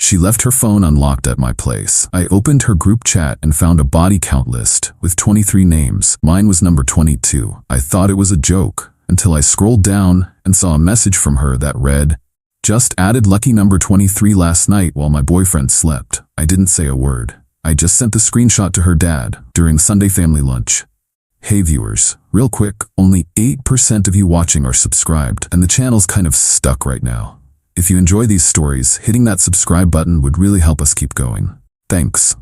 She left her phone unlocked at my place. I opened her group chat and found a body count list with 23 names. Mine was number 22. I thought it was a joke until I scrolled down and saw a message from her that read, "Just added lucky number 23 last night while my boyfriend slept." I didn't say a word. I just sent the screenshot to her dad during Sunday family lunch. Hey viewers, real quick, only 8% of you watching are subscribed, and the channel's kind of stuck right now. If you enjoy these stories, hitting that subscribe button would really help us keep going. Thanks.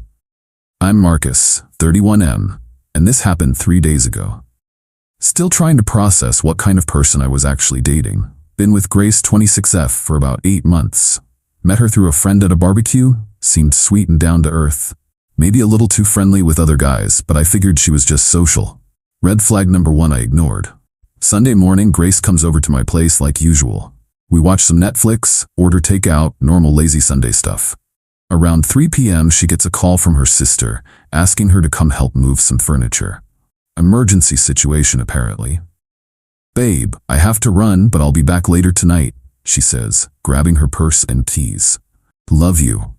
I'm Marcus, 31M, and this happened 3 days ago. Still trying to process what kind of person I was actually dating. Been with Grace 26F for about 8 months. Met her through a friend at a barbecue, seemed sweet and down to earth. Maybe a little too friendly with other guys, but I figured she was just social. Red flag number 1 I ignored. Sunday morning, Grace comes over to my place like usual. We watch some Netflix, order takeout, normal lazy Sunday stuff. Around 3 p.m. she gets a call from her sister, asking her to come help move some furniture. Emergency situation apparently. "Babe, I have to run, but I'll be back later tonight," she says, grabbing her purse and keys. "Love you."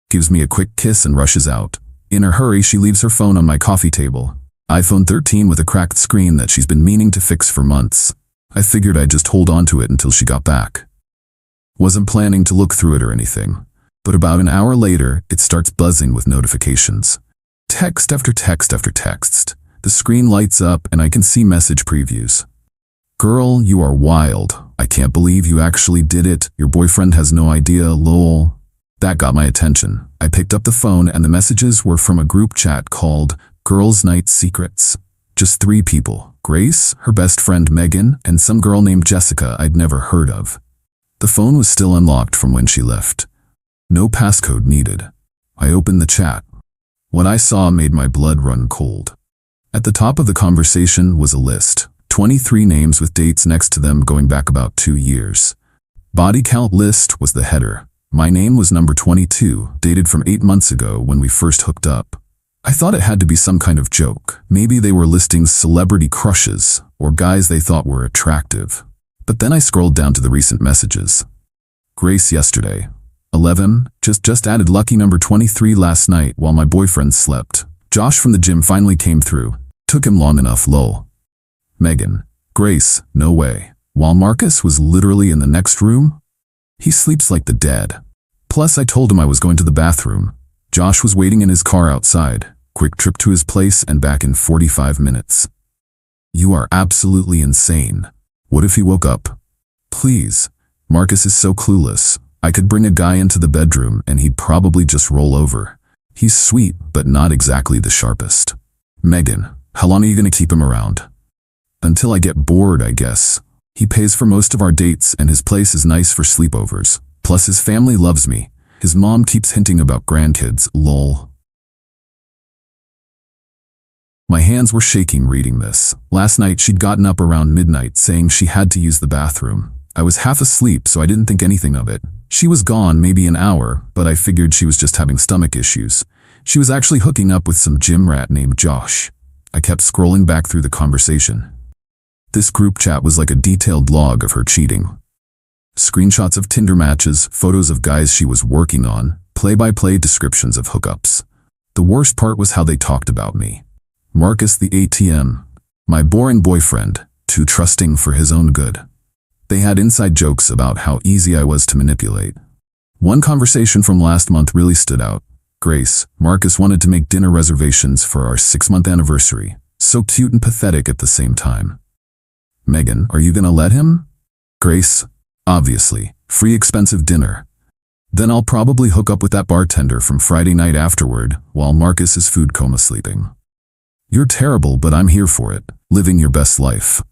Gives me a quick kiss and rushes out. In a hurry, she leaves her phone on my coffee table. iPhone 13 with a cracked screen that she's been meaning to fix for months. I figured I'd just hold on to it until she got back. Wasn't planning to look through it or anything, but about an hour later, it starts buzzing with notifications. Text after text after text. The screen lights up and I can see message previews. "Girl, you are wild. I can't believe you actually did it. Your boyfriend has no idea, lol." That got my attention. I picked up the phone and the messages were from a group chat called Girls' Night Secrets. Just 3 people. Grace, her best friend Megan, and some girl named Jessica I'd never heard of. The phone was still unlocked from when she left. No passcode needed. I opened the chat. What I saw made my blood run cold. At the top of the conversation was a list. 23 names with dates next to them going back about 2 years. Body count list was the header. My name was number 22, dated from 8 months ago when we first hooked up. I thought it had to be some kind of joke. Maybe they were listing celebrity crushes or guys they thought were attractive. But then I scrolled down to the recent messages. Grace yesterday. 11, just added lucky number 23 last night while my boyfriend slept. Josh from the gym finally came through. Took him long enough, lol. Megan. Grace, no way. While Marcus was literally in the next room? He sleeps like the dead. Plus I told him I was going to the bathroom. Josh was waiting in his car outside. Quick trip to his place and back in 45 minutes. You are absolutely insane. What if he woke up? Please. Marcus is so clueless. I could bring a guy into the bedroom and he'd probably just roll over. He's sweet, but not exactly the sharpest. Megan, how long are you going to keep him around? Until I get bored, I guess. He pays for most of our dates and his place is nice for sleepovers. Plus his family loves me. His mom keeps hinting about grandkids, lol. My hands were shaking reading this. Last night she'd gotten up around midnight saying she had to use the bathroom. I was half asleep, so I didn't think anything of it. She was gone maybe an hour, but I figured she was just having stomach issues. She was actually hooking up with some gym rat named Josh. I kept scrolling back through the conversation. This group chat was like a detailed log of her cheating. Screenshots of Tinder matches, photos of guys she was working on, play-by-play descriptions of hookups. The worst part was how they talked about me. Marcus the ATM, my boring boyfriend, too trusting for his own good. They had inside jokes about how easy I was to manipulate. One conversation from last month really stood out. Grace, Marcus wanted to make dinner reservations for our 6-month anniversary. So cute and pathetic at the same time. Megan, are you gonna let him? Grace, obviously, free expensive dinner. Then I'll probably hook up with that bartender from Friday night afterward while Marcus is food coma sleeping. You're terrible, but I'm here for it. Living your best life.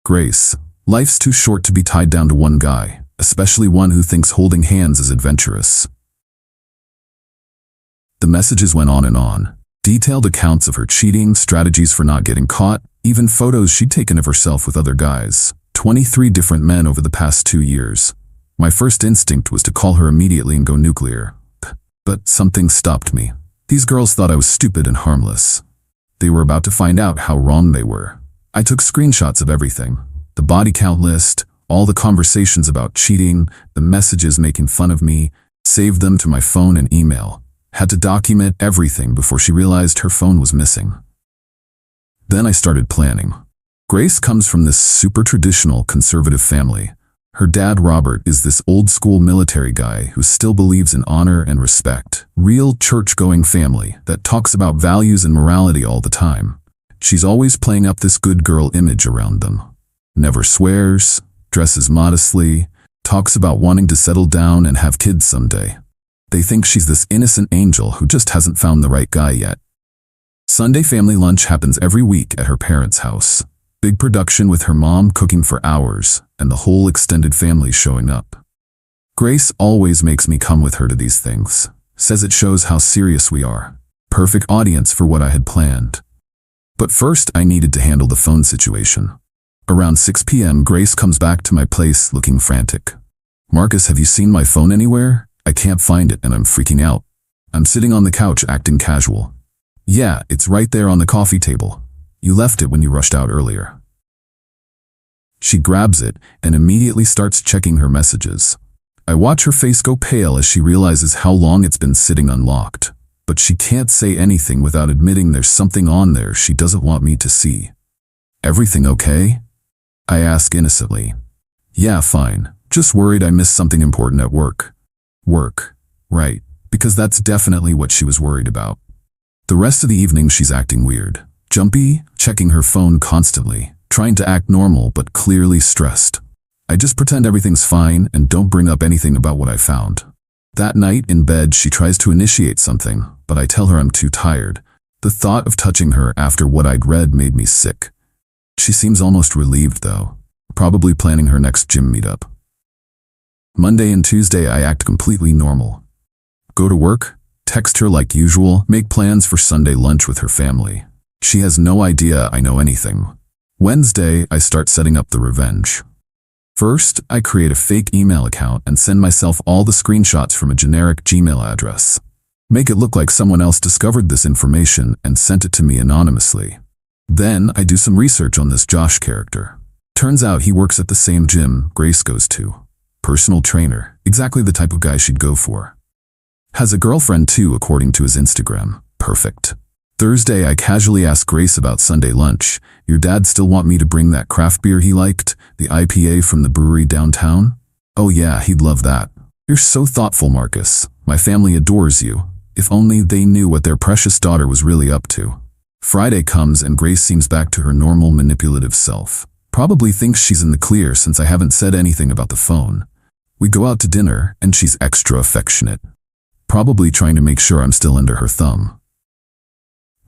Grace, life's too short to be tied down to one guy, especially one who thinks holding hands is adventurous. The messages went on and on. Detailed accounts of her cheating, strategies for not getting caught, even photos she'd taken of herself with other guys. 23 different men over the past 2 years. My first instinct was to call her immediately and go nuclear. But something stopped me. These girls thought I was stupid and harmless. They were about to find out how wrong they were. I took screenshots of everything. The body count list, all the conversations about cheating, the messages making fun of me. Saved them to my phone and email. Had to document everything before she realized her phone was missing. Then I started planning. Grace comes from this super traditional conservative family. Her dad, Robert, is this old-school military guy who still believes in honor and respect. Real church-going family that talks about values and morality all the time. She's always playing up this good girl image around them. Never swears, dresses modestly, talks about wanting to settle down and have kids someday. They think she's this innocent angel who just hasn't found the right guy yet. Sunday family lunch happens every week at her parents' house. Big production with her mom cooking for hours and the whole extended family showing up. Grace always makes me come with her to these things. Says it shows how serious we are. Perfect audience for what I had planned. But first I needed to handle the phone situation. Around 6 p.m. Grace comes back to my place looking frantic. "Marcus, have you seen my phone anywhere? I can't find it and I'm freaking out." I'm sitting on the couch acting casual. "Yeah, it's right there on the coffee table. You left it when you rushed out earlier." She grabs it and immediately starts checking her messages. I watch her face go pale as she realizes how long it's been sitting unlocked, but she can't say anything without admitting there's something on there she doesn't want me to see. "Everything okay?" I ask innocently. "Yeah, fine. Just worried I missed something important at work." Work. Right, because that's definitely what she was worried about. The rest of the evening she's acting weird. Jumpy, checking her phone constantly, trying to act normal but clearly stressed. I just pretend everything's fine and don't bring up anything about what I found. That night in bed she tries to initiate something, but I tell her I'm too tired. The thought of touching her after what I'd read made me sick. She seems almost relieved though, probably planning her next gym meetup. Monday and Tuesday I act completely normal. Go to work, text her like usual, make plans for Sunday lunch with her family. She has no idea I know anything. Wednesday, I start setting up the revenge. First, I create a fake email account and send myself all the screenshots from a generic Gmail address. Make it look like someone else discovered this information and sent it to me anonymously. Then, I do some research on this Josh character. Turns out he works at the same gym Grace goes to. Personal trainer, exactly the type of guy she'd go for. Has a girlfriend too, according to his Instagram. Perfect. Thursday, I casually ask Grace about Sunday lunch. "Your dad still want me to bring that craft beer he liked, the IPA from the brewery downtown?" "Oh yeah, he'd love that." "You're so thoughtful, Marcus. My family adores you. If only they knew what their precious daughter was really up to." Friday comes and Grace seems back to her normal manipulative self. Probably thinks she's in the clear since I haven't said anything about the phone. We go out to dinner and she's extra affectionate. Probably trying to make sure I'm still under her thumb.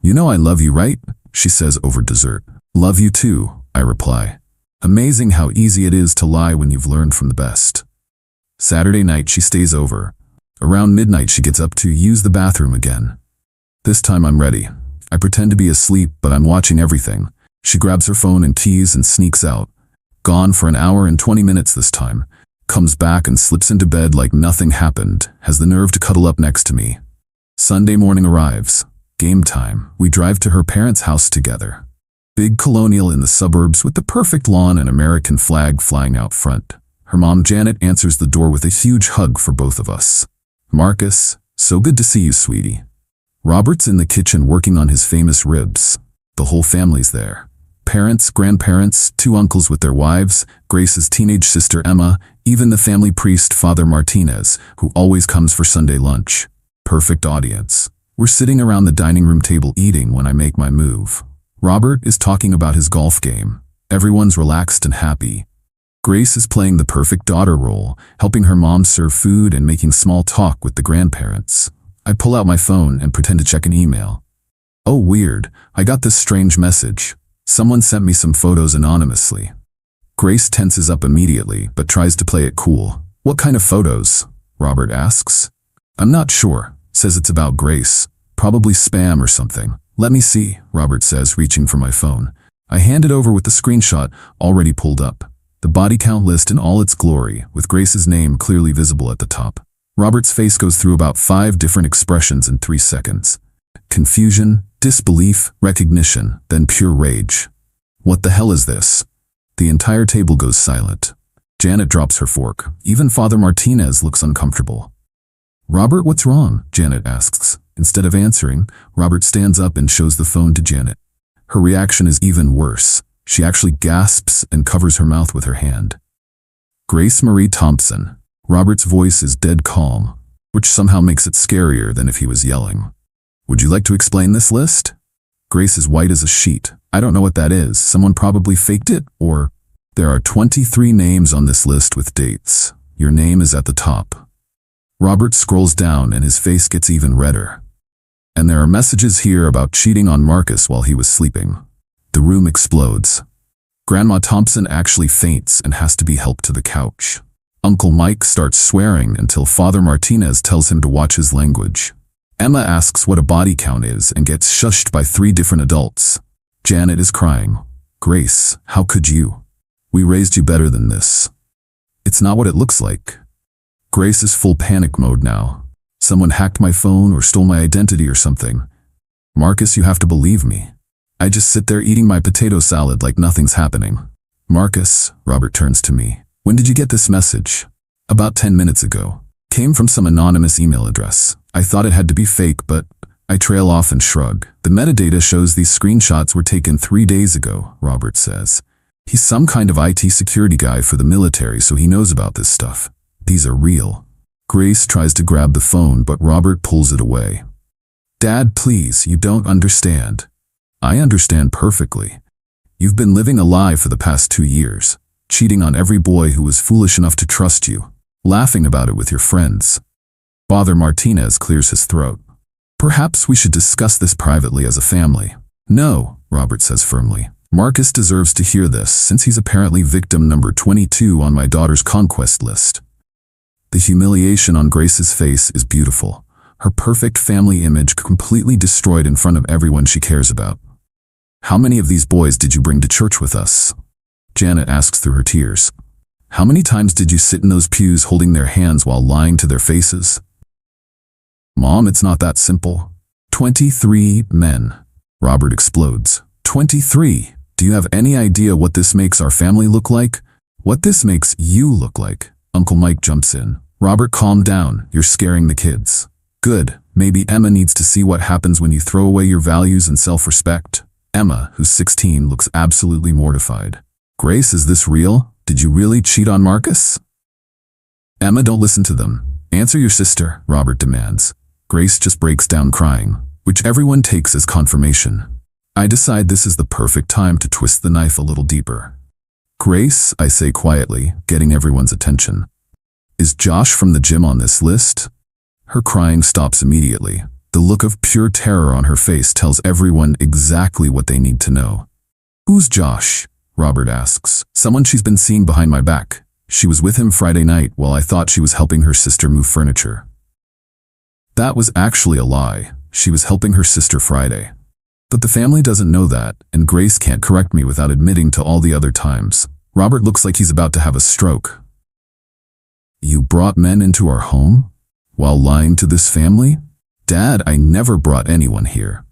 "You know I love you, right?" she says over dessert. "Love you too," I reply. Amazing how easy it is to lie when you've learned from the best. Saturday night she stays over. Around midnight she gets up to use the bathroom again. This time I'm ready. I pretend to be asleep, but I'm watching everything. She grabs her phone and keys and sneaks out. Gone for an hour and 20 minutes this time. Comes back and slips into bed like nothing happened, has the nerve to cuddle up next to me. Sunday morning arrives. Game time. We drive to her parents' house together. Big colonial in the suburbs with the perfect lawn and American flag flying out front. Her mom Janet answers the door with a huge hug for both of us. "Marcus, so good to see you, sweetie." Robert's in the kitchen working on his famous ribs. The whole family's there. Parents, grandparents, 2 uncles with their wives, Grace's teenage sister Emma, even the family priest Father Martinez, who always comes for Sunday lunch. Perfect audience. We're sitting around the dining room table eating when I make my move. Robert is talking about his golf game. Everyone's relaxed and happy. Grace is playing the perfect daughter role, helping her mom serve food and making small talk with the grandparents. I pull out my phone and pretend to check an email. Oh, weird. I got this strange message. Someone sent me some photos anonymously. Grace tenses up immediately, but tries to play it cool. "What kind of photos?" Robert asks. "I'm not sure." Says it's about Grace. Probably spam or something. "Let me see," Robert says, reaching for my phone. I hand it over with the screenshot already pulled up. The body count list in all its glory, with Grace's name clearly visible at the top. Robert's face goes through about 5 different expressions in 3 seconds. Confusion, disbelief, recognition, then pure rage. What the hell is this? The entire table goes silent. Janet drops her fork. Even Father Martinez looks uncomfortable. Robert, what's wrong? Janet asks. Instead of answering, Robert stands up and shows the phone to Janet. Her reaction is even worse. She actually gasps and covers her mouth with her hand. Grace Marie Thompson. Robert's voice is dead calm, which somehow makes it scarier than if he was yelling. Would you like to explain this list? Grace is white as a sheet. I don't know what that is. Someone probably faked it, or... There are 23 names on this list with dates. Your name is at the top. Robert scrolls down and his face gets even redder. And there are messages here about cheating on Marcus while he was sleeping. The room explodes. Grandma Thompson actually faints and has to be helped to the couch. Uncle Mike starts swearing until Father Martinez tells him to watch his language. Emma asks what a body count is and gets shushed by 3 different adults. Janet is crying. Grace, how could you? We raised you better than this. It's not what it looks like. Grace is full panic mode now. Someone hacked my phone or stole my identity or something. Marcus, you have to believe me. I just sit there eating my potato salad like nothing's happening. Marcus, Robert turns to me. When did you get this message? About 10 minutes ago. Came from some anonymous email address. I thought it had to be fake, but I trail off and shrug. The metadata shows these screenshots were taken 3 days ago, Robert says. He's some kind of IT security guy for the military, so he knows about this stuff. These are real. Grace tries to grab the phone, but Robert pulls it away. Dad, please, you don't understand. I understand perfectly. You've been living a lie for the past 2 years, cheating on every boy who was foolish enough to trust you, laughing about it with your friends. Father Martinez clears his throat. Perhaps we should discuss this privately as a family. No, Robert says firmly. Marcus deserves to hear this, since he's apparently victim number 22 on my daughter's conquest list. The humiliation on Grace's face is beautiful. Her perfect family image completely destroyed in front of everyone she cares about. How many of these boys did you bring to church with us? Janet asks through her tears. How many times did you sit in those pews holding their hands while lying to their faces? Mom, it's not that simple. 23 men. Robert explodes. 23. Do you have any idea what this makes our family look like? What this makes you look like? Uncle Mike jumps in. Robert, calm down. You're scaring the kids. Good. Maybe Emma needs to see what happens when you throw away your values and self-respect. Emma, who's 16, looks absolutely mortified. Grace, is this real? Did you really cheat on Marcus? Emma, don't listen to them. Answer your sister, Robert demands. Grace just breaks down crying, which everyone takes as confirmation. I decide this is the perfect time to twist the knife a little deeper. Grace, I say quietly, getting everyone's attention. Is Josh from the gym on this list? Her crying stops immediately. The look of pure terror on her face tells everyone exactly what they need to know. Who's Josh? Robert asks. Someone she's been seeing behind my back. She was with him Friday night while I thought she was helping her sister move furniture. That was actually a lie. She was helping her sister Friday. But the family doesn't know that, and Grace can't correct me without admitting to all the other times. Robert looks like he's about to have a stroke. You brought men into our home? While lying to this family? Dad, I never brought anyone here.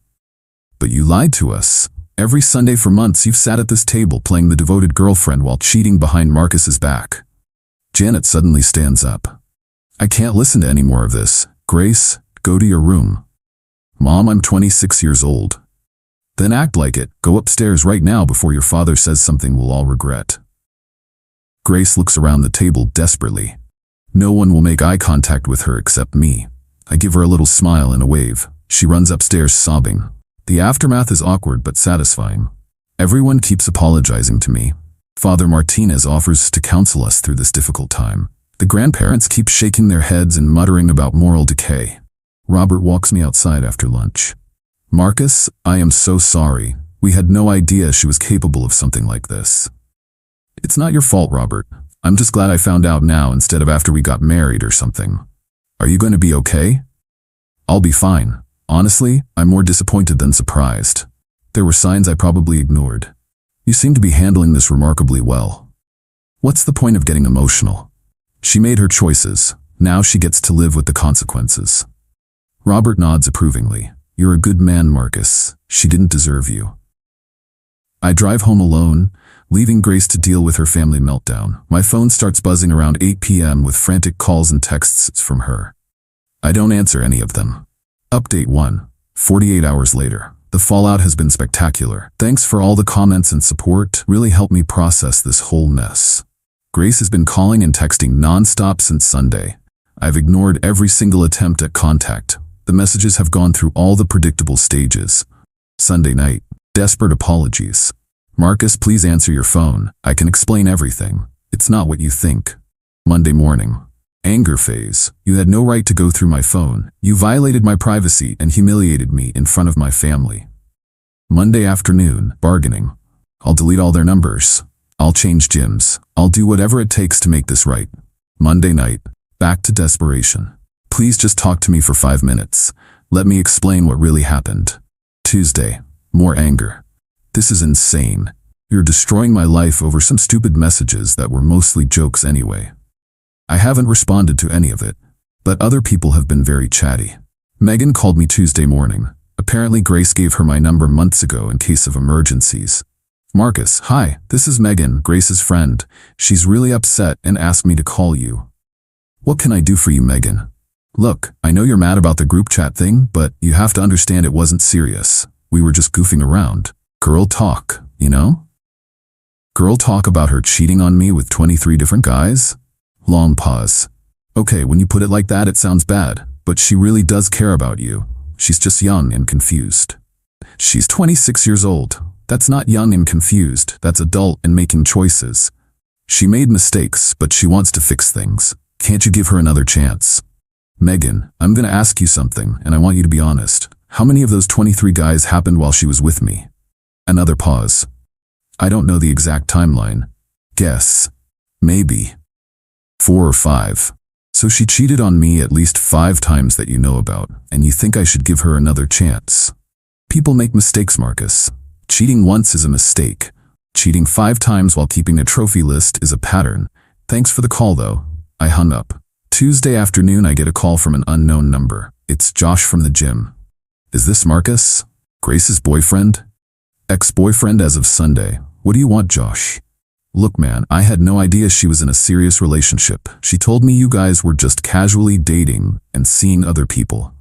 But you lied to us. Every Sunday for months you've sat at this table playing the devoted girlfriend while cheating behind Marcus's back. Janet suddenly stands up. I can't listen to any more of this. Grace, go to your room. Mom, I'm 26 years old. Then act like it. Go upstairs right now before your father says something we'll all regret. Grace looks around the table desperately. No one will make eye contact with her except me. I give her a little smile and a wave. She runs upstairs sobbing. The aftermath is awkward but satisfying. Everyone keeps apologizing to me. Father Martinez offers to counsel us through this difficult time. The grandparents keep shaking their heads and muttering about moral decay. Robert walks me outside after lunch. Marcus, I am so sorry. We had no idea she was capable of something like this. It's not your fault, Robert. I'm just glad I found out now instead of after we got married or something. Are you going to be okay? I'll be fine. Honestly, I'm more disappointed than surprised. There were signs I probably ignored. You seem to be handling this remarkably well. What's the point of getting emotional? She made her choices. Now she gets to live with the consequences. Robert nods approvingly. You're a good man, Marcus. She didn't deserve you. I drive home alone, leaving Grace to deal with her family meltdown. My phone starts buzzing around 8 p.m. with frantic calls and texts from her. I don't answer any of them. Update 1. 48 hours later. The fallout has been spectacular. Thanks for all the comments and support. Really helped me process this whole mess. Grace has been calling and texting non-stop since Sunday. I've ignored every single attempt at contact. The messages have gone through all the predictable stages. Sunday night. Desperate apologies. Marcus, please answer your phone. I can explain everything. It's not what you think. Monday morning. Anger phase. You had no right to go through my phone. You violated my privacy and humiliated me in front of my family. Monday afternoon. Bargaining. I'll delete all their numbers. I'll change gyms. I'll do whatever it takes to make this right. Monday night. Back to desperation. Please just talk to me for 5 minutes. Let me explain what really happened. Tuesday. More anger. This is insane. You're destroying my life over some stupid messages that were mostly jokes anyway. I haven't responded to any of it, but other people have been very chatty. Megan called me Tuesday morning. Apparently Grace gave her my number months ago in case of emergencies. Marcus, hi, this is Megan, Grace's friend. She's really upset and asked me to call you. What can I do for you, Megan? Look, I know you're mad about the group chat thing, but you have to understand it wasn't serious. We were just goofing around. Girl talk, you know? Girl talk about her cheating on me with 23 different guys? Long pause. Okay, when you put it like that, it sounds bad, but she really does care about you. She's just young and confused. She's 26 years old. That's not young and confused, that's adult and making choices. She made mistakes, but she wants to fix things. Can't you give her another chance? Megan, I'm gonna ask you something, and I want you to be honest. How many of those 23 guys happened while she was with me? Another pause. I don't know the exact timeline. Guess. Maybe 4 or 5. So she cheated on me at least 5 times that you know about, and you think I should give her another chance. People make mistakes, Marcus. Cheating once is a mistake. Cheating 5 times while keeping a trophy list is a pattern. Thanks for the call, though. I hung up. Tuesday afternoon, I get a call from an unknown number. It's Josh from the gym. Is this Marcus? Grace's boyfriend? Ex-boyfriend as of Sunday. What do you want, Josh? Look, man, I had no idea she was in a serious relationship. She told me you guys were just casually dating and seeing other people.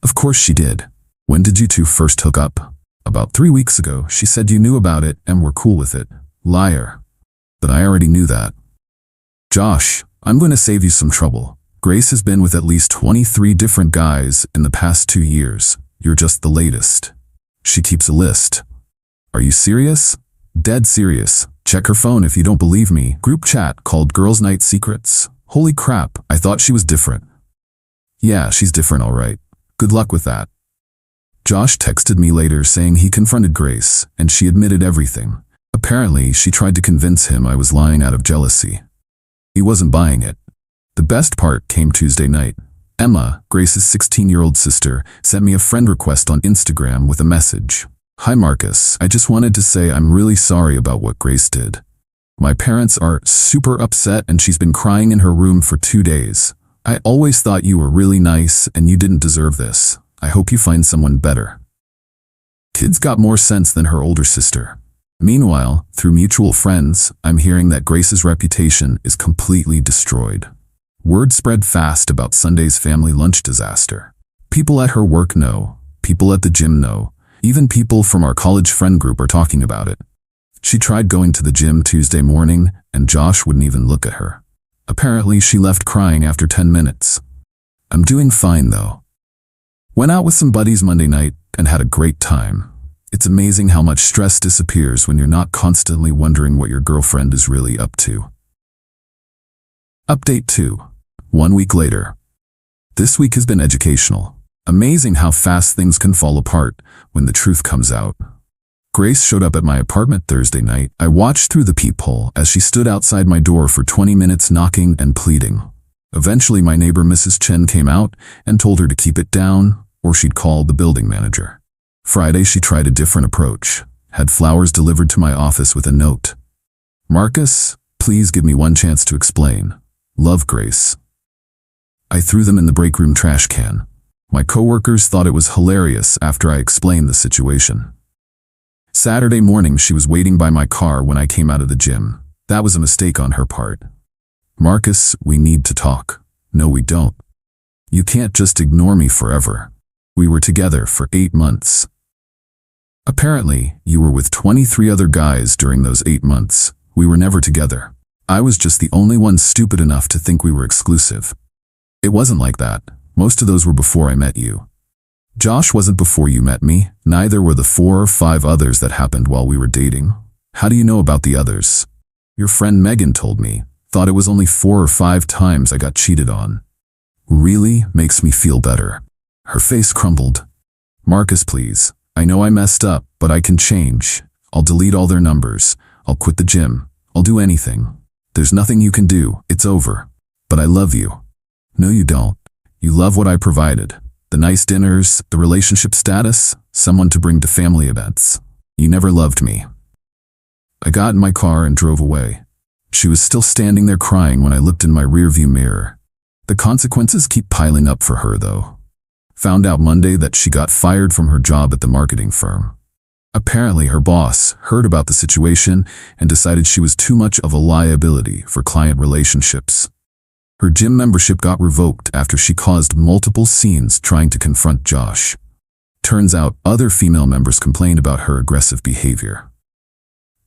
Of course she did. When did you two first hook up? About 3 weeks ago. She said you knew about it and were cool with it. Liar. But I already knew that. Josh, I'm going to save you some trouble. Grace has been with at least 23 different guys in the past 2 years. You're just the latest. She keeps a list. Are you serious? Dead serious. Check her phone if you don't believe me. Group chat called Girls Night Secrets. Holy crap, I thought she was different. Yeah, she's different, all right. Good luck with that. Josh texted me later saying he confronted Grace, and she admitted everything. Apparently, she tried to convince him I was lying out of jealousy. He wasn't buying it. The best part came Tuesday night. Emma, Grace's 16-year-old sister, sent me a friend request on Instagram with a message. Hi Marcus, I just wanted to say I'm really sorry about what Grace did. My parents are super upset and she's been crying in her room for 2 days. I always thought you were really nice and you didn't deserve this. I hope you find someone better. Kid's got more sense than her older sister. Meanwhile, through mutual friends, I'm hearing that Grace's reputation is completely destroyed. Word spread fast about Sunday's family lunch disaster. People at her work know, people at the gym know, even people from our college friend group are talking about it. She tried going to the gym Tuesday morning, and Josh wouldn't even look at her. Apparently, she left crying after 10 minutes. I'm doing fine, though. Went out with some buddies Monday night and had a great time. It's amazing how much stress disappears when you're not constantly wondering what your girlfriend is really up to. Update 2. 1 week later. This week has been educational. Amazing how fast things can fall apart when the truth comes out. Grace showed up at my apartment Thursday night. I watched through the peephole as she stood outside my door for 20 minutes knocking and pleading. Eventually, my neighbor Mrs. Chen came out and told her to keep it down or she'd call the building manager. Friday, she tried a different approach, had flowers delivered to my office with a note. Marcus, please give me one chance to explain. Love, Grace. I threw them in the break room trash can. My coworkers thought it was hilarious after I explained the situation. Saturday morning, she was waiting by my car when I came out of the gym. That was a mistake on her part. Marcus, we need to talk. No, we don't. You can't just ignore me forever. We were together for 8 months. Apparently, you were with 23 other guys during those 8 months. We were never together. I was just the only one stupid enough to think we were exclusive. It wasn't like that. Most of those were before I met you. Josh wasn't before you met me, neither were the 4 or 5 others that happened while we were dating. How do you know about the others? Your friend Megan told me, thought it was only 4 or 5 times I got cheated on. Really makes me feel better. Her face crumbled. Marcus, please. I know I messed up, but I can change. I'll delete all their numbers. I'll quit the gym. I'll do anything. There's nothing you can do. It's over. But I love you. No, you don't. You love what I provided. The nice dinners, the relationship status, someone to bring to family events. You never loved me. I got in my car and drove away. She was still standing there crying when I looked in my rearview mirror. The consequences keep piling up for her, though. Found out Monday that she got fired from her job at the marketing firm. Apparently, her boss heard about the situation and decided she was too much of a liability for client relationships. Her gym membership got revoked after she caused multiple scenes trying to confront Josh. Turns out other female members complained about her aggressive behavior.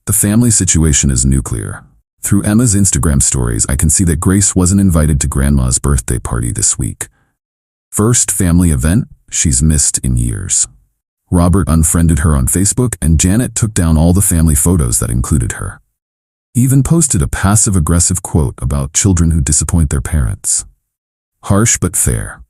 The family situation is nuclear. Through Emma's Instagram stories, I can see that Grace wasn't invited to Grandma's birthday party this week. First family event she's missed in years. Robert unfriended her on Facebook, and Janet took down all the family photos that included her. Even posted a passive-aggressive quote about children who disappoint their parents. Harsh but fair.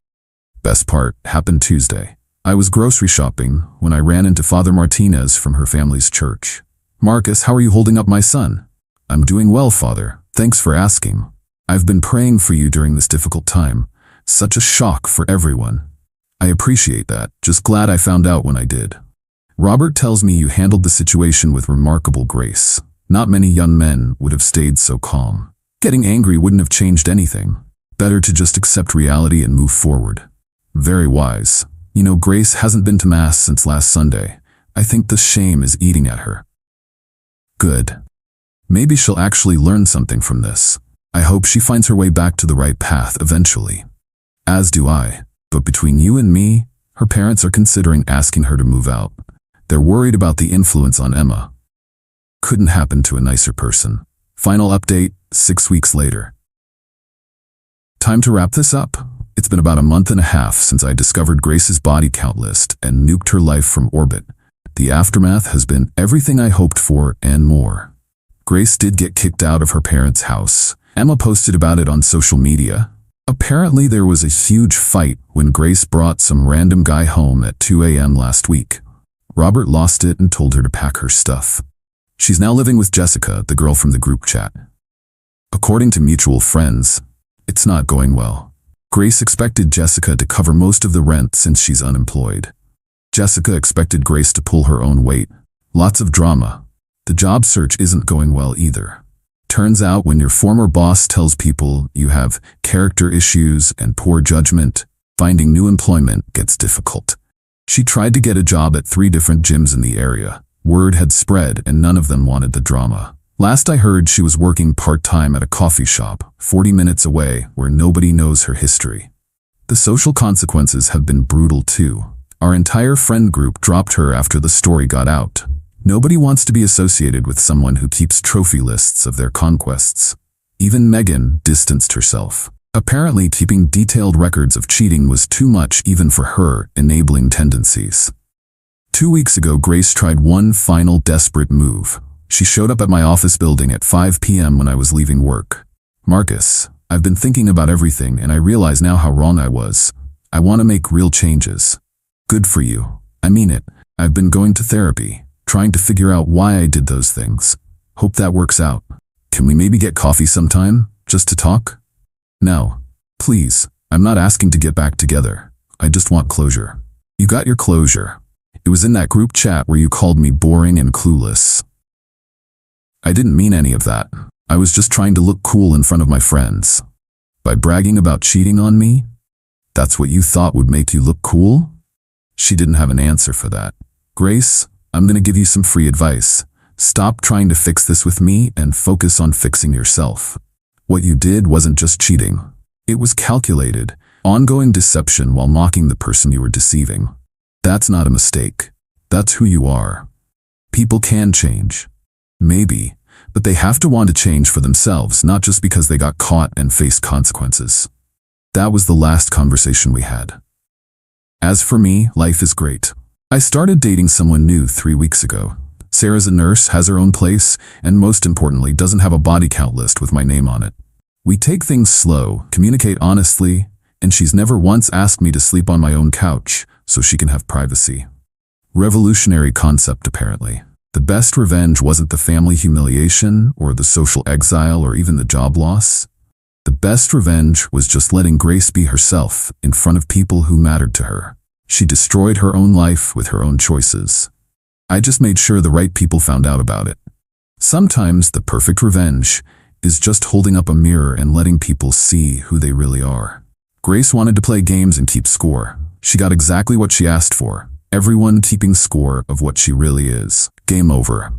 Best part happened Tuesday. I was grocery shopping when I ran into Father Martinez from her family's church. Marcus, how are you holding up, my son? I'm doing well, Father. Thanks for asking. I've been praying for you during this difficult time. Such a shock for everyone. I appreciate that. Just glad I found out when I did. Robert tells me you handled the situation with remarkable grace. Not many young men would have stayed so calm. Getting angry wouldn't have changed anything. Better to just accept reality and move forward. Very wise. You know, Grace hasn't been to Mass since last Sunday. I think the shame is eating at her. Good. Maybe she'll actually learn something from this. I hope she finds her way back to the right path eventually. As do I. But between you and me, her parents are considering asking her to move out. They're worried about the influence on Emma. Couldn't happen to a nicer person. Final update, 6 weeks later. Time to wrap this up. It's been about a month and a half since I discovered Grace's body count list and nuked her life from orbit. The aftermath has been everything I hoped for and more. Grace did get kicked out of her parents' house. Emma posted about it on social media. Apparently there was a huge fight when Grace brought some random guy home at 2 a.m. last week. Robert lost it and told her to pack her stuff. She's now living with Jessica, the girl from the group chat. According to mutual friends, it's not going well. Grace expected Jessica to cover most of the rent since she's unemployed. Jessica expected Grace to pull her own weight. Lots of drama. The job search isn't going well either. Turns out when your former boss tells people you have character issues and poor judgment, finding new employment gets difficult. She tried to get a job at 3 different gyms in the area. Word had spread and none of them wanted the drama. Last I heard, she was working part-time at a coffee shop, 40 minutes away, where nobody knows her history. The social consequences have been brutal too. Our entire friend group dropped her after the story got out. Nobody wants to be associated with someone who keeps trophy lists of their conquests. Even Megan distanced herself. Apparently, keeping detailed records of cheating was too much even for her enabling tendencies. 2 weeks ago, Grace tried one final desperate move. She showed up at my office building at 5 p.m. when I was leaving work. Marcus, I've been thinking about everything and I realize now how wrong I was. I want to make real changes. Good for you. I mean it. I've been going to therapy, trying to figure out why I did those things. Hope that works out. Can we maybe get coffee sometime, just to talk? No. Please, I'm not asking to get back together. I just want closure. You got your closure. It was in that group chat where you called me boring and clueless. I didn't mean any of that. I was just trying to look cool in front of my friends. By bragging about cheating on me? That's what you thought would make you look cool? She didn't have an answer for that. Grace, I'm gonna give you some free advice. Stop trying to fix this with me and focus on fixing yourself. What you did wasn't just cheating. It was calculated. Ongoing deception while mocking the person you were deceiving. That's not a mistake. That's who you are. People can change. Maybe, but they have to want to change for themselves, not just because they got caught and faced consequences. That was the last conversation we had. As for me, life is great. I started dating someone new 3 weeks ago. Sarah's a nurse, has her own place, and most importantly, doesn't have a body count list with my name on it. We take things slow, communicate honestly, and she's never once asked me to sleep on my own couch so she can have privacy. Revolutionary concept, apparently. The best revenge wasn't the family humiliation or the social exile or even the job loss. The best revenge was just letting Grace be herself in front of people who mattered to her. She destroyed her own life with her own choices. I just made sure the right people found out about it. Sometimes the perfect revenge is just holding up a mirror and letting people see who they really are. Grace wanted to play games and keep score. She got exactly what she asked for. Everyone keeping score of what she really is. Game over.